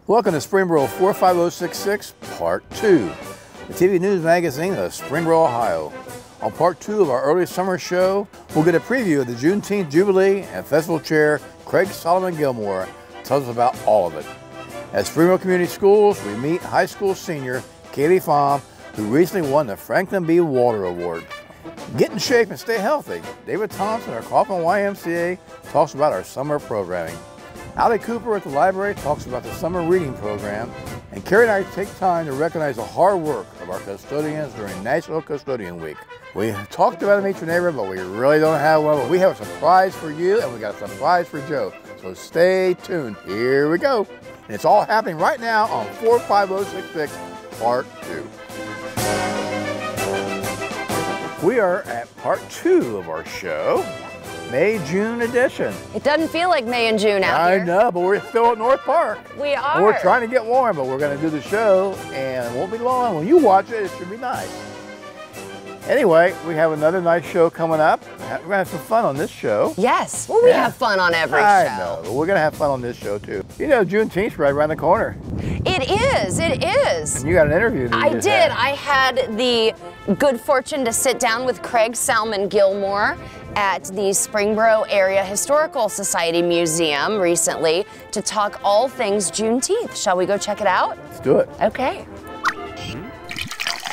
Welcome to Springboro 45066, Part 2, the TV news magazine of Springboro, Ohio. On Part 2 of our early summer show, we'll get a preview of the Juneteenth Jubilee, and Festival Chair Craig Salmon Gilmore tells us about all of it. At Springboro Community Schools, we meet high school senior Kaylee Pham, who recently won the Franklin B. Walter Award. Get in shape and stay healthy. David Thompson, our Kaufman YMCA, talks about our summer programming. Allie Cooper at the library talks about the summer reading program, and Carrie and I take time to recognize the hard work of our custodians during National Custodian Week. We talked about them each and every, but we really don't have one. But we have a surprise for you, and we got a surprise for Joe. So stay tuned. Here we go. And it's all happening right now on 45066, Part 2. We are at Part 2 of our show. May-June edition. It doesn't feel like May and June out here. I know, but we're still at North Park. We are. And we're trying to get warm, but we're going to do the show, and it won't be long. When you watch it, it should be nice. Anyway, we have another nice show coming up. We're going to have some fun on this show. Yes. Well, we have fun on every show. I know, but we're going to have fun on this show, too. You know, Juneteenth's right around the corner. It is. It is. And you got an interview that you just had. I had the good fortune to sit down with Craig Salmon Gilmore at the Springboro Area Historical Society Museum recently to talk all things Juneteenth. Shall we go check it out? Let's do it. Okay.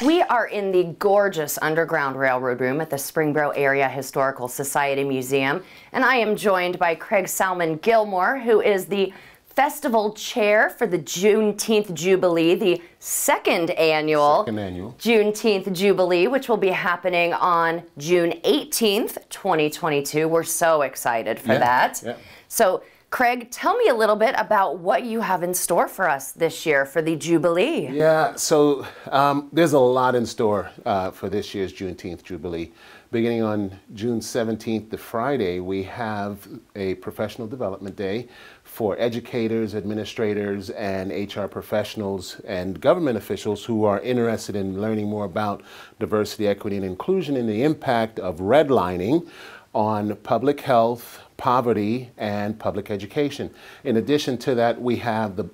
We are in the gorgeous Underground Railroad Room at the Springboro Area Historical Society Museum, and I am joined by Craig Salmon Gilmore, who is the Festival Chair for the Juneteenth Jubilee, the second annual Juneteenth Jubilee, which will be happening on June 18th, 2022. We're so excited for that. Yeah. So, Craig, tell me a little bit about what you have in store for us this year for the Jubilee. Yeah, so there's a lot in store for this year's Juneteenth Jubilee. Beginning on June 17th, the Friday, we have a professional development day for educators, administrators, and HR professionals and government officials who are interested in learning more about diversity, equity, and inclusion and the impact of redlining on public health, poverty, and public education. In addition to that, we have the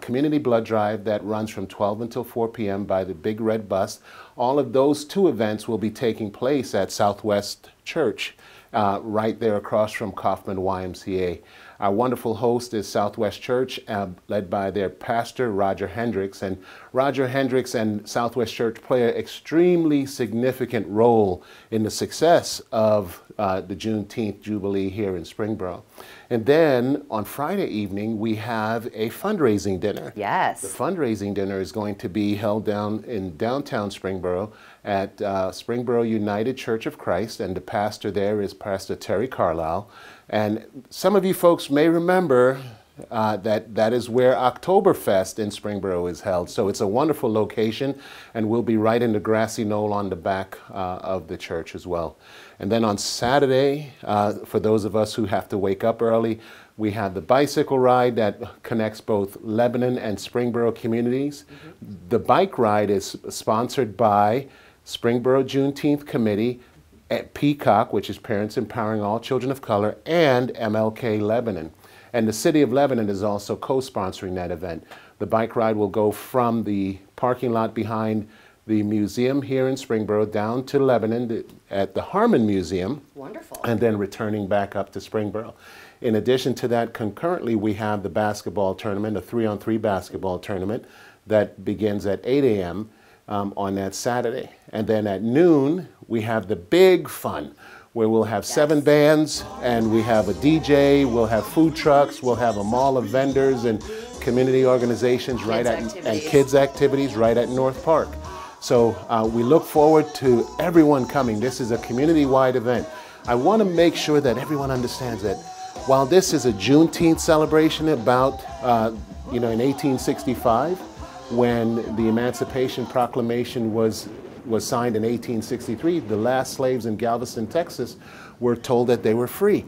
community blood drive that runs from 12 until 4 p.m. by the Big Red Bus. All of those two events will be taking place at Southwest Church, right there across from Kaufman YMCA. Our wonderful host is Southwest Church, led by their pastor, Roger Hendricks. And Roger Hendricks and Southwest Church play an extremely significant role in the success of the Juneteenth Jubilee here in Springboro. And then on Friday evening, we have a fundraising dinner. Yes. The fundraising dinner is going to be held down in downtown Springboro at Springboro United Church of Christ, and the pastor there is Pastor Terry Carlisle. And some of you folks may remember that is where Oktoberfest in Springboro is held. So it's a wonderful location, and we'll be right in the grassy knoll on the back of the church as well. And then on Saturday, for those of us who have to wake up early, we have the bicycle ride that connects both Lebanon and Springboro communities. Mm-hmm. The bike ride is sponsored by Springboro Juneteenth Committee, at Peacock, which is Parents Empowering All Children of Color, and MLK Lebanon. And the City of Lebanon is also co-sponsoring that event. The bike ride will go from the parking lot behind the museum here in Springboro down to Lebanon at the Harmon Museum. Wonderful. And then returning back up to Springboro. In addition to that, concurrently, we have the basketball tournament, a 3-on-3 basketball tournament that begins at 8 a.m. On that Saturday. And then at noon, we have the big fun, where we'll have 7 bands, and we have a DJ, we'll have food trucks, we'll have a mall of vendors and community organizations and kids activities right at North Park. So we look forward to everyone coming. This is a community-wide event. I want to make sure that everyone understands that while this is a Juneteenth celebration about, in 1865, when the Emancipation Proclamation was signed in 1863, the last slaves in Galveston, Texas, were told that they were free.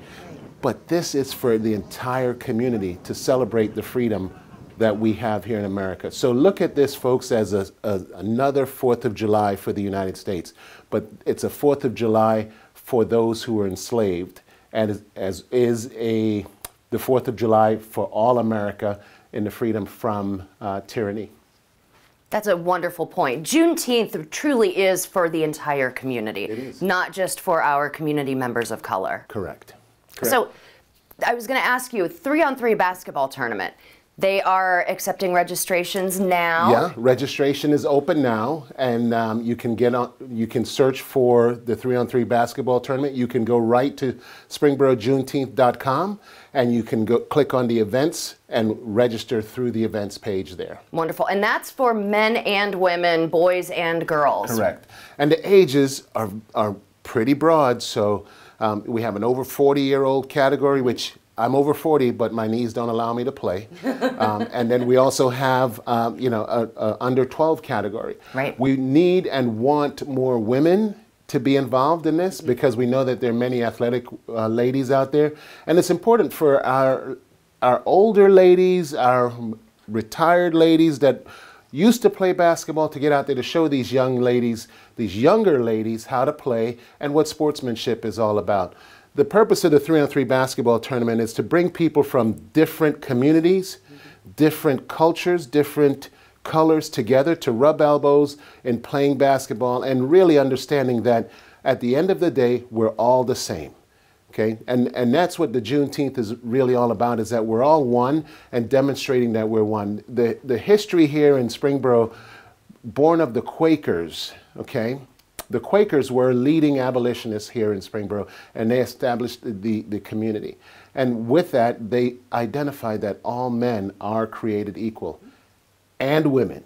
But this is for the entire community to celebrate the freedom that we have here in America. So look at this, folks, as another 4th of July for the United States. But it's a 4th of July for those who were enslaved, and as is the 4th of July for all America in the freedom from tyranny. That's a wonderful point. Juneteenth truly is for the entire community, It is. not just for our community members of color. Correct. So I was going to ask you, 3-on-3 basketball tournament. They are accepting registrations now. Yeah, registration is open now, and you can get on. You can search for the 3-on-3 basketball tournament. You can go right to SpringboroJuneteenth.com, and you can go click on the events and register through the events page there. Wonderful, and that's for men and women, boys and girls. Correct, and the ages are pretty broad. So we have an over 40-year-old category, which I'm over 40, but my knees don't allow me to play. And then we also have, you know, a under 12 category. Right. We need and want more women to be involved in this because we know that there are many athletic ladies out there. And it's important for our older ladies, our retired ladies that used to play basketball to get out there to show these young ladies, these younger ladies, how to play and what sportsmanship is all about. The purpose of the 3-on-3 basketball tournament is to bring people from different communities, different cultures, different colors together to rub elbows in playing basketball and really understanding that at the end of the day, we're all the same. Okay? And that's what the Juneteenth is really all about, is that we're all one and demonstrating that we're one. The history here in Springboro, born of the Quakers, okay? The Quakers were leading abolitionists here in Springboro, and they established the community. And with that, they identified that all men are created equal, and women.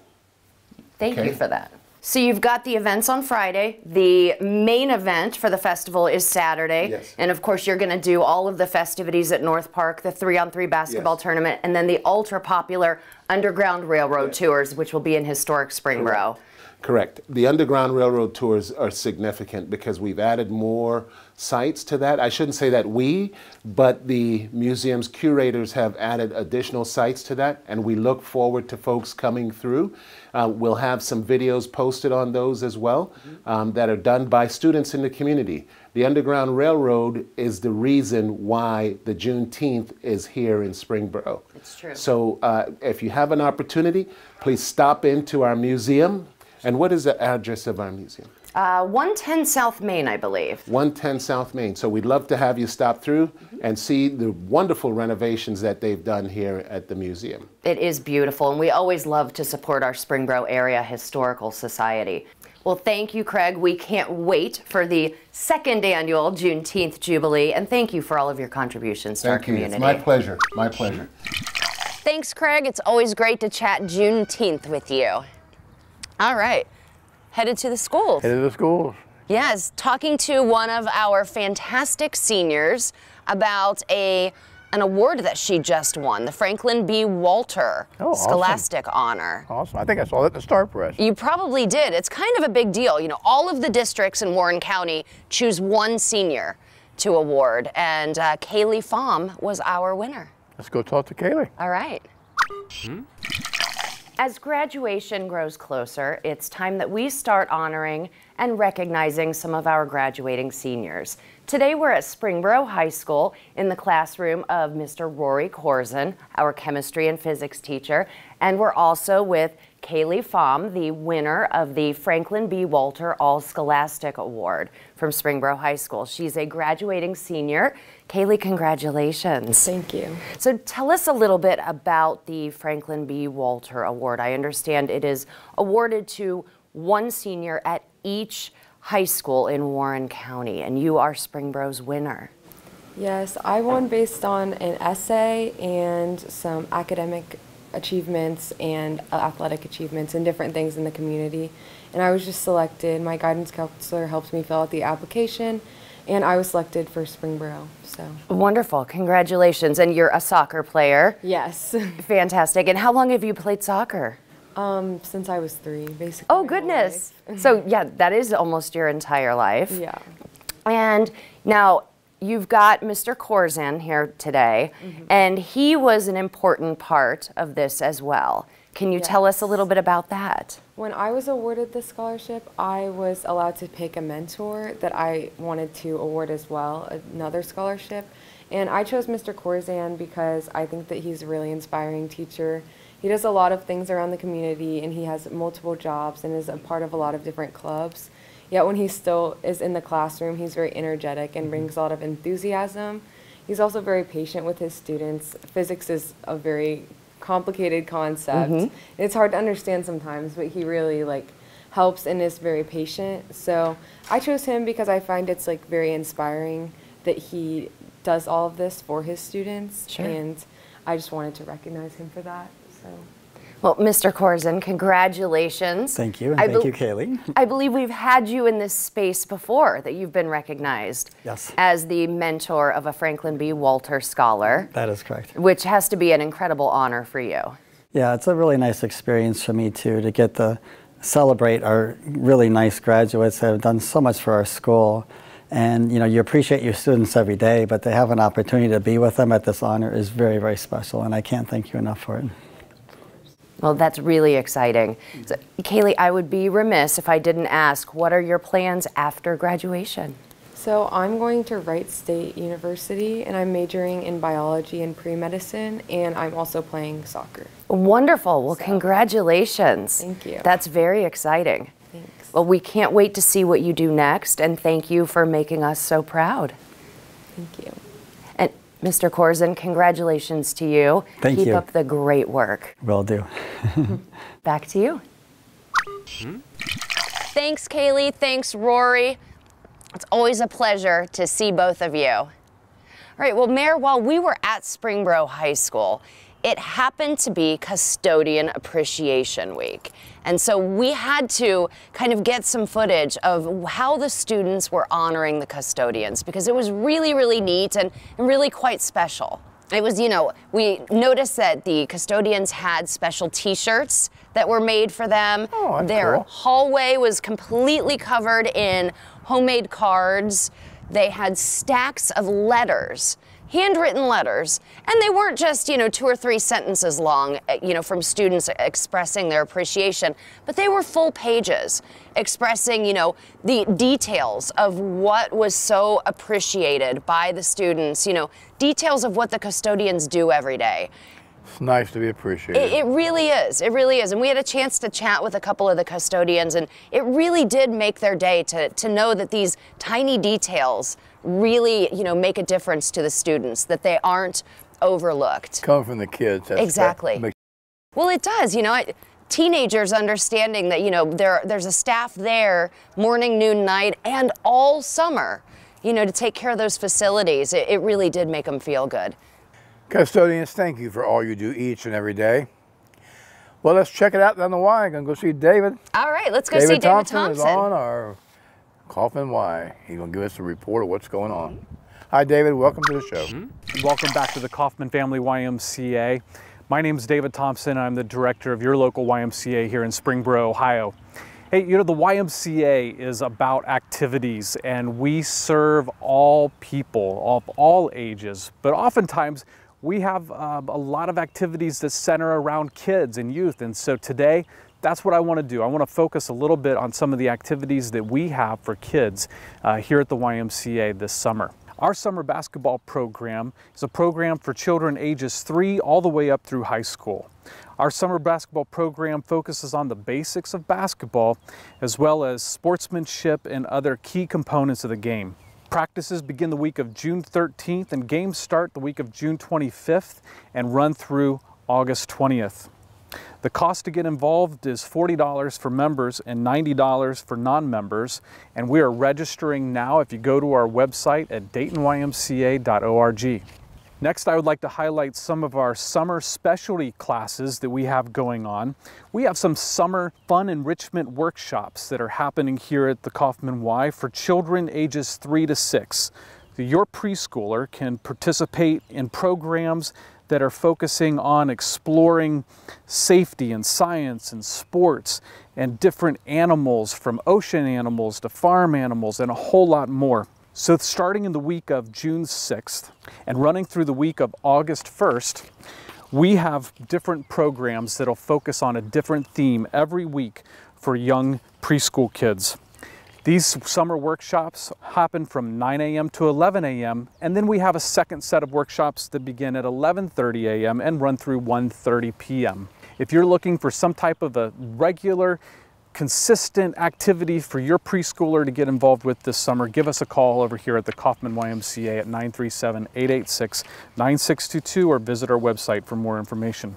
Thank you for that. So you've got the events on Friday. The main event for the festival is Saturday. Yes. And of course, you're going to do all of the festivities at North Park, the 3-on-3 basketball tournament, and then the ultra popular Underground Railroad tours, which will be in historic Springboro. Correct. The Underground Railroad tours are significant because we've added more sites to that. I shouldn't say that we, but the museum's curators have added additional sites to that, and we look forward to folks coming through. We'll have some videos posted on those as well that are done by students in the community. The Underground Railroad is the reason why the Juneteenth is here in Springboro. It's true. So if you have an opportunity, please stop into our museum. And what is the address of our museum? 110 South Main, I believe. 110 South Main. So we'd love to have you stop through and see the wonderful renovations that they've done here at the museum. It is beautiful, and we always love to support our Springboro Area Historical Society. Well, thank you, Craig. We can't wait for the 2nd annual Juneteenth Jubilee, and thank you for all of your contributions to our community. It's my pleasure. My pleasure. Thanks, Craig. It's always great to chat Juneteenth with you. All right, headed to the schools. Headed to the schools. Yes, talking to one of our fantastic seniors about an award that she just won, the Franklin B. Walter Scholastic Honor. Awesome. I think I saw that in the Star Press. You probably did. It's kind of a big deal. You know, all of the districts in Warren County choose one senior to award, and Kaylee Pham was our winner. Let's go talk to Kaylee. All right. As graduation grows closer, it's time that we start honoring and recognizing some of our graduating seniors. Today we're at Springboro High School in the classroom of Mr. Rory Corzin, our chemistry and physics teacher, and we're also with Kaylee Pham, the winner of the Franklin B. Walter All-Scholastic Award from Springboro High School. She's a graduating senior. Kaylee, congratulations. Thank you. So tell us a little bit about the Franklin B. Walter Award. I understand it is awarded to one senior at each high school in Warren County, and you are Springboro's winner. Yes, I won based on an essay and some academic achievements and athletic achievements and different things in the community. And I was just selected. My guidance counselor helped me fill out the application, and I was selected for Springboro. So wonderful. Congratulations. And you're a soccer player. yes. Fantastic. And how long have you played soccer? Since I was 3, basically. Oh, goodness. So yeah, that is almost your entire life. Yeah. And now you've got Mr. Corzin here today, and he was an important part of this as well. Can you tell us a little bit about that? When I was awarded the scholarship, I was allowed to pick a mentor that I wanted to award as well, another scholarship. And I chose Mr. Corzan because I think that he's a really inspiring teacher. He does a lot of things around the community, and he has multiple jobs and is a part of a lot of different clubs. Yet when he still is in the classroom, he's very energetic and brings a lot of enthusiasm. He's also very patient with his students. Physics is a very complicated concept. It's hard to understand sometimes, but he really helps and is very patient. So I chose him because I find it's very inspiring that he does all of this for his students. Sure. And I just wanted to recognize him for that. So. Well, Mr. Corzan, congratulations. Thank you, and thank you, Kaylee. I believe we've had you in this space before, that you've been recognized as the mentor of a Franklin B. Walter Scholar. That is correct. Which has to be an incredible honor for you. Yeah, it's a really nice experience for me, too, to get to celebrate our really nice graduates that have done so much for our school. And, you appreciate your students every day, but to have an opportunity to be with them at this honor is very, very special, and I can't thank you enough for it. Well, that's really exciting. So, Kaylee, I would be remiss if I didn't ask, what are your plans after graduation? So I'm going to Wright State University, and I'm majoring in biology and pre-medicine, and I'm also playing soccer. Wonderful. Well, congratulations. Thank you. That's very exciting. Thanks. Well, we can't wait to see what you do next, and thank you for making us so proud. Thank you. And Mr. Corzan, congratulations to you. Thank you. Keep up the great work. Will do. Back to you. Thanks, Kaylee. Thanks, Rory. It's always a pleasure to see both of you. All right, well, Mayor, while we were at Springboro High School, it happened to be Custodian Appreciation Week. And so we had to kind of get some footage of how the students were honoring the custodians, because it was really, really neat and really quite special. It was, we noticed that the custodians had special t-shirts that were made for them. Oh, that's Their cool. hallway was completely covered in homemade cards. They had stacks of letters, handwritten letters, and they weren't just, 2 or 3 sentences long, from students expressing their appreciation, but they were full pages expressing, the details of what was so appreciated by the students, details of what the custodians do every day. It's nice to be appreciated. It really is. It really is. And we had a chance to chat with a couple of the custodians, and it really did make their day to know that these tiny details really, make a difference to the students, that they aren't overlooked. Coming from the kids. Exactly. Well, it does. Teenagers understanding that, there's a staff there morning, noon, night, and all summer, to take care of those facilities. It really did make them feel good. Custodians, thank you for all you do each and every day. Well, let's check it out down the Y. I'm going to go see David. All right, let's go see David Thompson. Is on our Kaufman Y. He's going to give us a report of what's going on. Hi, David. Welcome to the show. Welcome back to the Kaufman Family YMCA. My name is David Thompson. I'm the director of your local YMCA here in Springboro, Ohio. Hey, the YMCA is about activities, and we serve all people of all ages, but oftentimes we have a lot of activities that center around kids and youth, and so today that's what I want to do. I want to focus a little bit on some of the activities that we have for kids here at the YMCA this summer. Our summer basketball program is a program for children ages 3 all the way up through high school. Our summer basketball program focuses on the basics of basketball as well as sportsmanship and other key components of the game. Practices begin the week of June 13th and games start the week of June 25th and run through August 20th. The cost to get involved is $40 for members and $90 for non-members, and we are registering now if you go to our website at DaytonYMCA.org. Next, I would like to highlight some of our summer specialty classes that we have going on. We have some summer fun enrichment workshops that are happening here at the Kaufman Y for children ages 3 to 6. Your preschooler can participate in programs that are focusing on exploring safety and science and sports and different animals, from ocean animals to farm animals and a whole lot more. So starting in the week of June 6th and running through the week of August 1st, we have different programs that'll focus on a different theme every week for young preschool kids. These summer workshops happen from 9 a.m. to 11 a.m. and then we have a second set of workshops that begin at 11:30 a.m. and run through 1:30 p.m. If you're looking for some type of a regular, consistent activity for your preschooler to get involved with this summer, give us a call over here at the Kaufman YMCA at 937-886-9622 or visit our website for more information.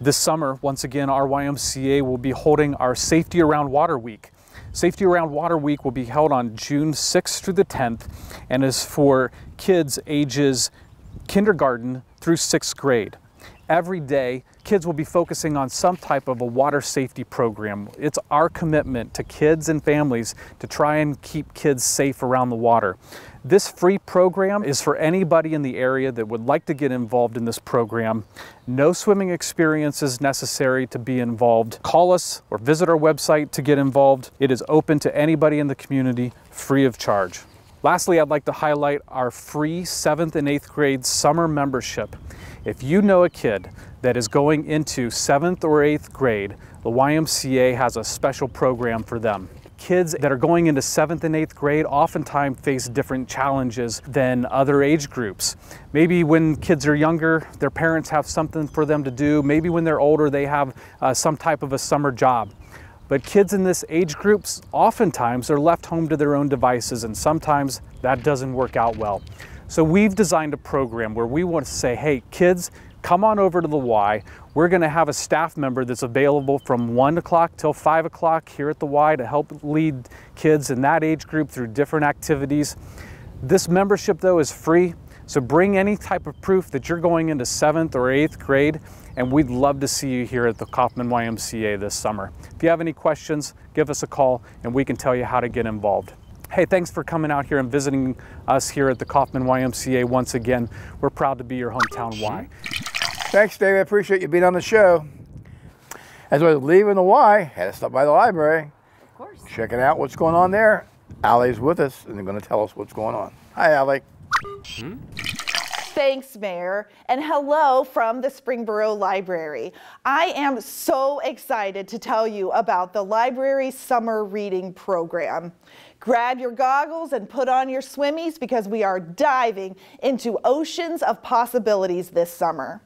This summer, once again, our YMCA will be holding our Safety Around Water Week. Safety Around Water Week will be held on June 6th through the 10th and is for kids ages kindergarten through 6th grade. Every day, kids will be focusing on some type of a water safety program. It's our commitment to kids and families to try and keep kids safe around the water. This free program is for anybody in the area that would like to get involved in this program. No swimming experience is necessary to be involved. Call us or visit our website to get involved. It is open to anybody in the community, free of charge. Lastly, I'd like to highlight our free 7th and 8th grade summer membership. If you know a kid that is going into 7th or 8th grade, the YMCA has a special program for them. Kids that are going into 7th and 8th grade oftentimes face different challenges than other age groups. Maybe when kids are younger, their parents have something for them to do. Maybe when they're older, they have some type of a summer job. But kids in this age groups oftentimes are left home to their own devices, and sometimes that doesn't work out well. So we've designed a program where we want to say, hey, kids, come on over to the Y. We're going to have a staff member that's available from 1 o'clock till 5 o'clock here at the Y to help lead kids in that age group through different activities. This membership, though, is free. So bring any type of proof that you're going into 7th or 8th grade, and we'd love to see you here at the Kaufman YMCA this summer. If you have any questions, give us a call and we can tell you how to get involved. Hey, thanks for coming out here and visiting us here at the Kaufman YMCA once again. We're proud to be your hometown Y. Thanks, Dave. I appreciate you being on the show. As I was leaving the Y, had to stop by the library. Of course. Checking out what's going on there. Allie's with us and they're going to tell us what's going on. Hi, Allie. Thanks, Mayor, and hello from the Springboro Library. I am so excited to tell you about the library's summer reading program. Grab your goggles and put on your swimmies because we are diving into oceans of possibilities this summer.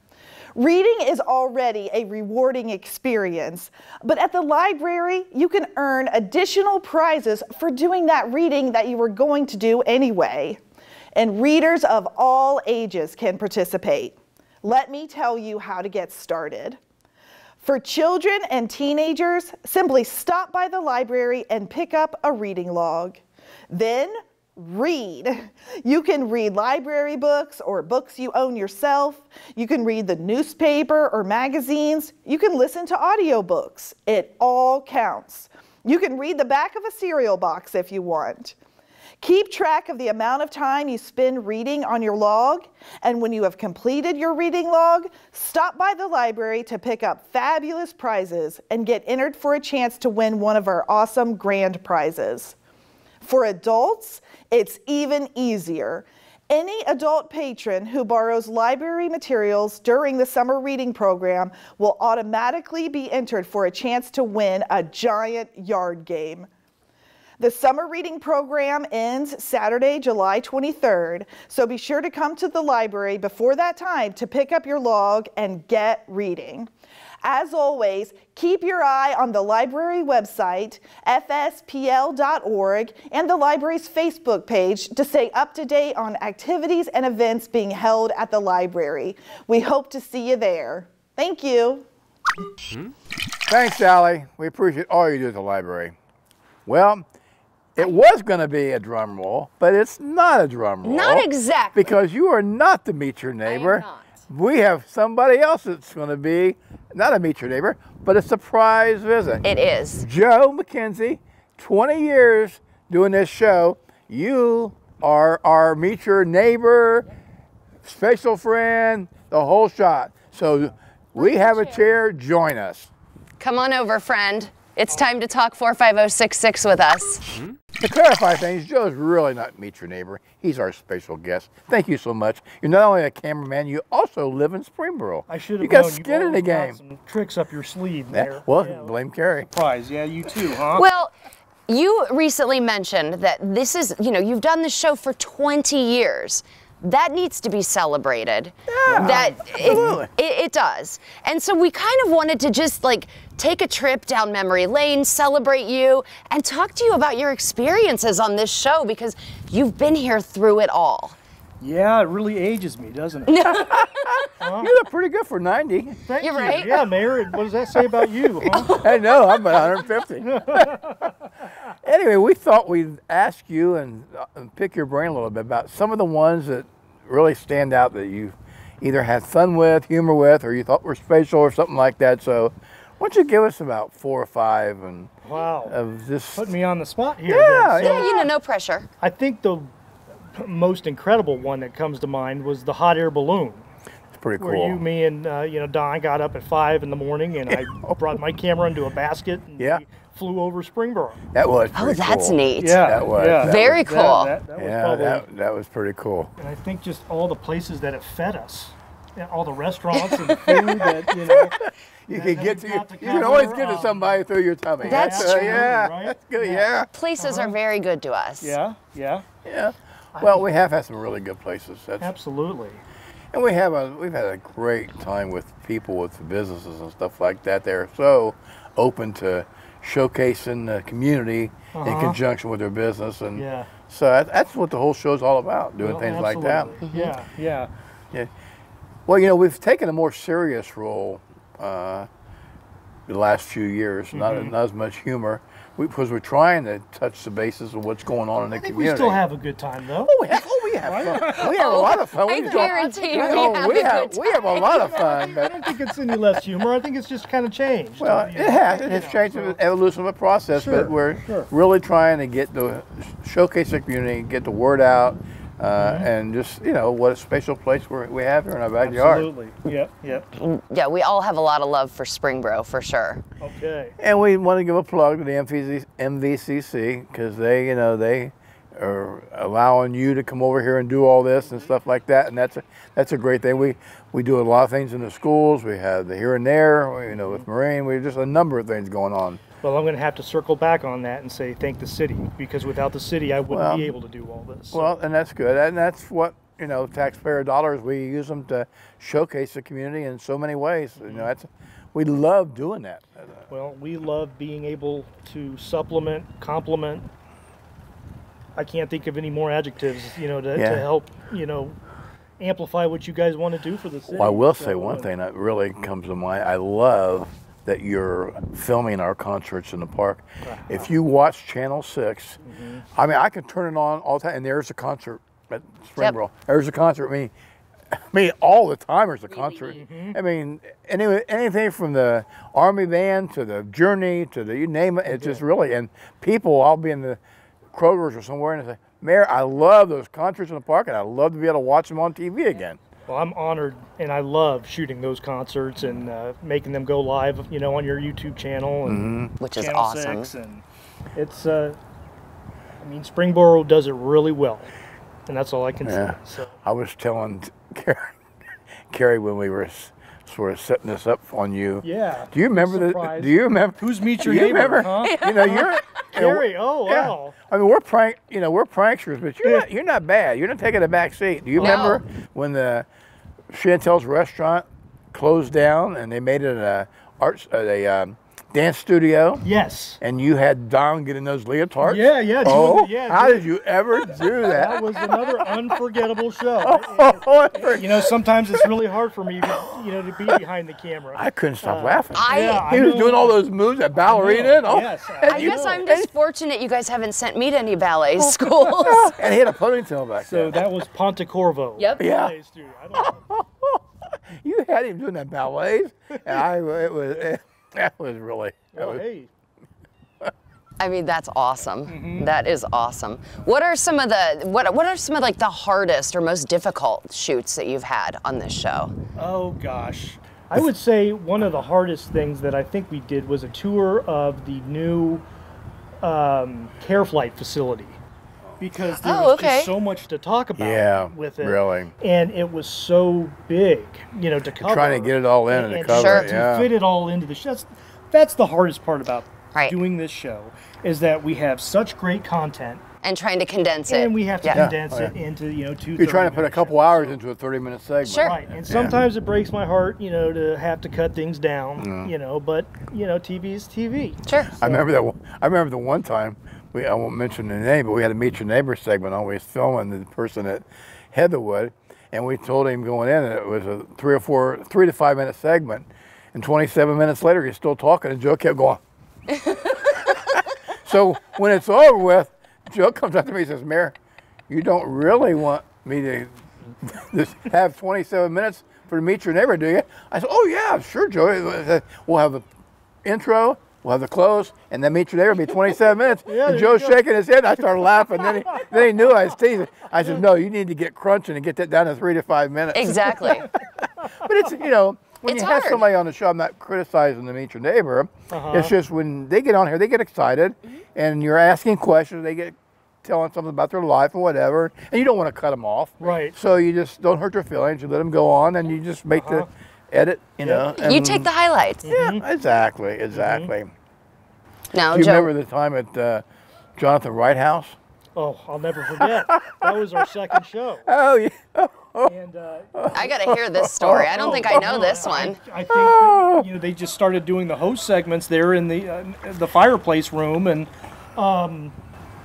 Reading is already a rewarding experience, but at the library, you can earn additional prizes for doing that reading that you were going to do anyway. And readers of all ages can participate. Let me tell you how to get started. For children and teenagers, simply stop by the library and pick up a reading log. Then read. You can read library books or books you own yourself. You can read the newspaper or magazines. You can listen to audiobooks. It all counts. You can read the back of a cereal box if you want. Keep track of the amount of time you spend reading on your log, and when you have completed your reading log, stop by the library to pick up fabulous prizes and get entered for a chance to win one of our awesome grand prizes. For adults, it's even easier. Any adult patron who borrows library materials during the summer reading program will automatically be entered for a chance to win a giant yard game. The summer reading program ends Saturday, July 23rd, so be sure to come to the library before that time to pick up your log and get reading. As always, keep your eye on the library website, fspl.org, and the library's Facebook page to stay up to date on activities and events being held at the library. We hope to see you there. Thank you. Thanks, Allie. We appreciate all you do at the library. Well, it was going to be a drum roll, but it's not a drum roll. Not exactly. Because you are not the Meet Your Neighbor. I am not. We have somebody else that's going to be, not a Meet Your Neighbor, but a surprise visit. It is. Joe MacKenzie, 20 years doing this show. You are our Meet Your Neighbor, special friend, the whole shot. So we have a chair. Join us. Come on over, friend. It's time to talk 45066 with us. To clarify things, Joe's really not Meet Your Neighbor. He's our special guest. Thank you so much. You're not only a cameraman, you also live in Springboro. I should have You got known. skin in the You've got game. some tricks up your sleeve Yeah, there. well, Yeah, blame Carrie. surprise. Yeah, you too, huh? Well, You recently mentioned that this is, you've done this show for 20 years. That needs to be celebrated. Yeah, absolutely. It does. And so we kind of wanted to just like take a trip down memory lane, celebrate you, and talk to you about your experiences on this show because you've been here through it all. Yeah, it really ages me, doesn't it? You look pretty good for 90. Thank You're you. right. Yeah, Mayor, what does that say about you, huh? I know, I'm about 150. Anyway, we thought we'd ask you and pick your brain a little bit about some of the ones that really stand out that you either had fun with, humor with, or you thought were special or something like that. So why don't you give us about 4 or 5 and Wow. of this. Put me on the spot here. Yeah, then. So Yeah, no pressure. I think the most incredible one that comes to mind was the hot air balloon. It's pretty cool. Where me and Don got up at 5 in the morning, and I brought my camera into a basket, and we flew over Springboro. That was pretty Oh, that's cool. neat. Yeah, That was. yeah. Very cool. That was Yeah, probably, that was pretty cool. and I think just all the places that have fed us, all the restaurants and the food that You that can get we've to got to you can always cover, get to somebody through your tummy. That's So, true. Yeah, Right? that's good. Yeah. Places are very good to us. Yeah, yeah, Yeah. Well, we have had some really good places. That's, absolutely. and we've had a great time with people with businesses and stuff like that. They're so open to showcasing the community in conjunction with their business, and so that's what the whole show's all about, doing things like that. Yeah, yeah. Yeah. Well, we've taken a more serious role the last few years, not as much humor, because we're trying to touch the basis of what's going on in the I think community. we still have a good time, though. Oh, we have fun. We have a lot of fun. I guarantee you we have a lot of fun. I But, don't think it's any less humor. I think it's just kind of changed. well, it has. It's changed the evolution of the process, but we're really trying to get showcase the community, get the word out, and just, what a special place we have here in our backyard. Absolutely. Yep, yep. Yeah, we all have a lot of love for Springboro, for sure. Okay. And we want to give a plug to the MVCC because they are allowing you to come over here and do all this and stuff like that, and that's a great thing. We do a lot of things in the schools. We have the here and there, with Marine. We have just a number of things going on. Well, I'm going to have to circle back on that and say thank the city, because without the city, I wouldn't be able to do all this. So. Well, and that's good, and that's what taxpayer dollars, we use them to showcase the community in so many ways. We love doing that. Well, we love being able to supplement, complement. I can't think of any more adjectives, to help, amplify what you guys want to do for the city. Well, I will say one thing that really comes to mind. I love that you're filming our concerts in the park. If you watch Channel 6, I can turn it on all the time, and there's a concert at Springboro. There's a concert. I mean, all the time there's a concert. I mean, anything from the Army Band to the Journey to you name it. It's just really, and I'll be in the Kroger's or somewhere and say, Mayor, I love those concerts in the park, and I love to be able to watch them on TV again. Well, I'm honored, and I love shooting those concerts and making them go live, on your YouTube channel, and Which is Channel awesome. 6, and it's, Springboro does it really well, and that's all I can say. So. I was telling Carrie when we were sort of setting this up on you. Yeah. Do you remember Do you remember? Who's Meet Your Neighbor? Huh? You're Carrie. Oh, wow. I mean, we're pranksters, but you're not bad. You're not taking a back seat. Do you remember when the Chantel's restaurant closed down and they made it a dance studio? Yes. And you had Don get in those leotards? Yeah. How did you ever do that? That was another unforgettable show. Sometimes it's really hard for me, to be behind the camera. I couldn't stop laughing. I He was doing all those moves, that ballerina and all. Yes, I guess I'm just fortunate you guys haven't sent me to any ballet schools. And he had a ponytail back So then. that was Pontecorvo. Yep. Yeah. Ballet studio. I don't know. You had him doing that ballets, and that was really. Well, hey. I mean, that's awesome. That is awesome. What are some of the hardest or most difficult shoots that you've had on this show? Oh gosh. I would say one of the hardest things that I think we did was a tour of the new care flight facility, because there was just so much to talk about with it. Really. And it was so big, to cover. Trying to get it all in and to cover it, to fit it all into the show. That's the hardest part about doing this show is that we have such great content. And trying to condense it. And we have to condense it into, 2 You're trying to put a couple hours into a 30-minute segment. Sure. Right, and sometimes it breaks my heart, to have to cut things down, but, TV is TV. Sure. So. I remember the one time, I won't mention the name, but we had a Meet Your Neighbor segment on. We was filming the person at Heatherwood, and we told him going in that it was a 3 to 5 minute segment. And 27 minutes later, he's still talking, and Joe kept going. So when it's over with, Joe comes up to me and says, Mayor, you don't really want me to just have 27 minutes for to Meet Your Neighbor, do you? I said, oh yeah, sure, Joe. We'll have the intro, we'll have the close, and then Meet Your Neighbor will be 27 minutes. And Joe's shaking his head, and I started laughing. Then he knew I was teasing. I said, no, you need to get crunching and get that down to 3 to 5 minutes. Exactly. But it's, when you have somebody on the show, I'm not criticizing the Meet Your Neighbor. It's just when they get on here, they get excited, and you're asking questions, they get telling something about their life or whatever, and you don't want to cut them off. Right. So you just don't hurt their feelings. You let them go on, and you just make the edit, know. You take the highlights. Yeah, exactly. Now, Do you Joe, remember the time at Jonathan Wright House? Oh, I'll never forget. That was our second show. Oh, yeah. And, I got to hear this story. I don't think I know this one. I think that, they just started doing the host segments there in the fireplace room, and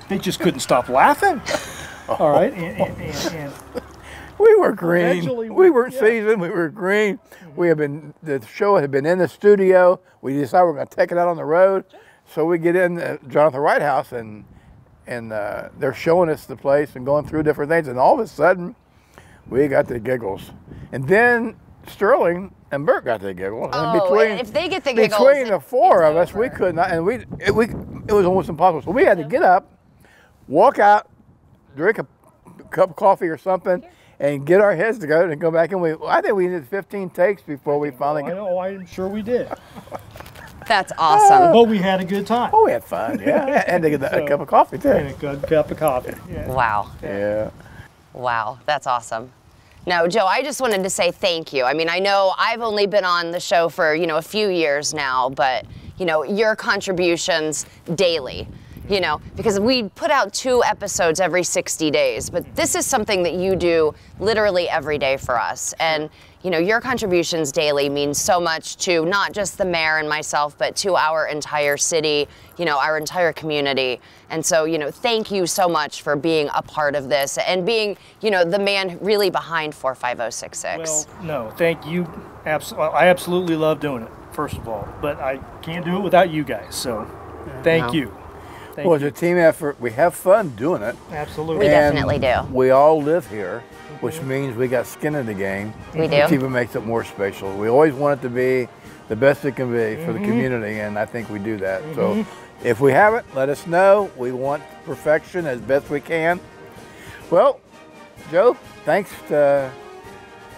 they just couldn't stop laughing. All right, and we were green. We weren't seasoned. We were green. The show had been in the studio. We decided we're going to take it out on the road. So we get in Jonathan Wright House, and they're showing us the place and going through different things. And all of a sudden, we got the giggles. And then Sterling and Bert got the giggles. Oh, and if they get the giggles, between the four of us, we could not, and it was almost impossible. So we had to get up, walk out, drink a cup of coffee or something, and get our heads together and go back. And I think we did 15 takes before we finally got. I'm sure we did. That's awesome. But we had a good time. Oh, we had fun, yeah. And to get a cup of coffee, too. And a good cup of coffee. Yeah. Wow. Yeah. Wow, that's awesome. Now, Joe, I just wanted to say thank you. I mean, I know I've only been on the show for, a few years now, but, your contributions daily, because we put out 2 episodes every 60 days, but this is something that you do literally every day for us. And, your contributions daily mean so much to not just the mayor and myself, but to our entire city, our entire community. And so, thank you so much for being a part of this and being, the man really behind 45066. Well, no, thank you. I absolutely love doing it, first of all, but I can't do it without you guys. So thank you. Well, it's a team effort. We have fun doing it. Absolutely. We definitely do. We all live here, which means we got skin in the game. We do. Which even makes it more special. We always want it to be the best it can be for the community, and I think we do that. So if we haven't, let us know. We want perfection as best we can. Well, Joe, thanks to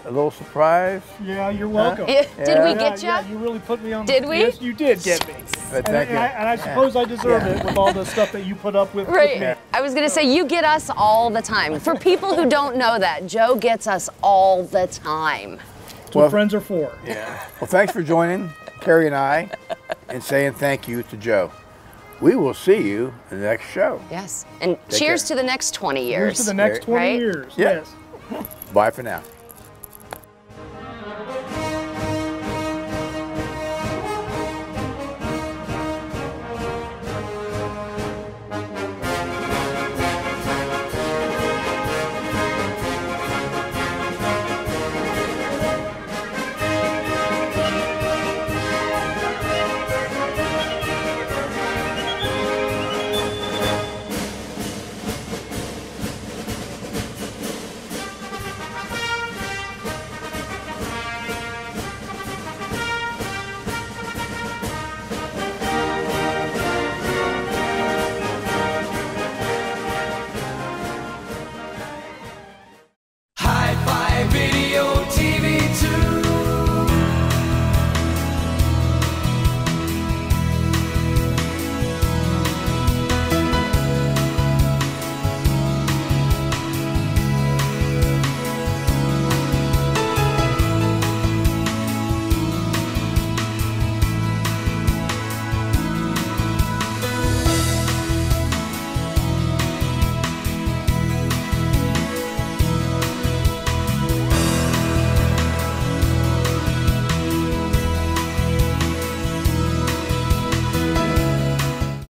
a little surprise. Yeah, you're welcome. Did we get you? Yeah, you really put me on the Did we? Yes, you did get me. And I suppose I deserve it with all the stuff that you put up with. Right. With me. I was going to say, you get us all the time. For people who don't know that, Joe gets us all the time. That's what friends are for. Yeah. Well, thanks for joining Carrie and I and saying thank you to Joe. We will see you in the next show. Yes. And cheers to the next 20 years. Cheers to the next 20 years. Yeah. Yes. Bye for now.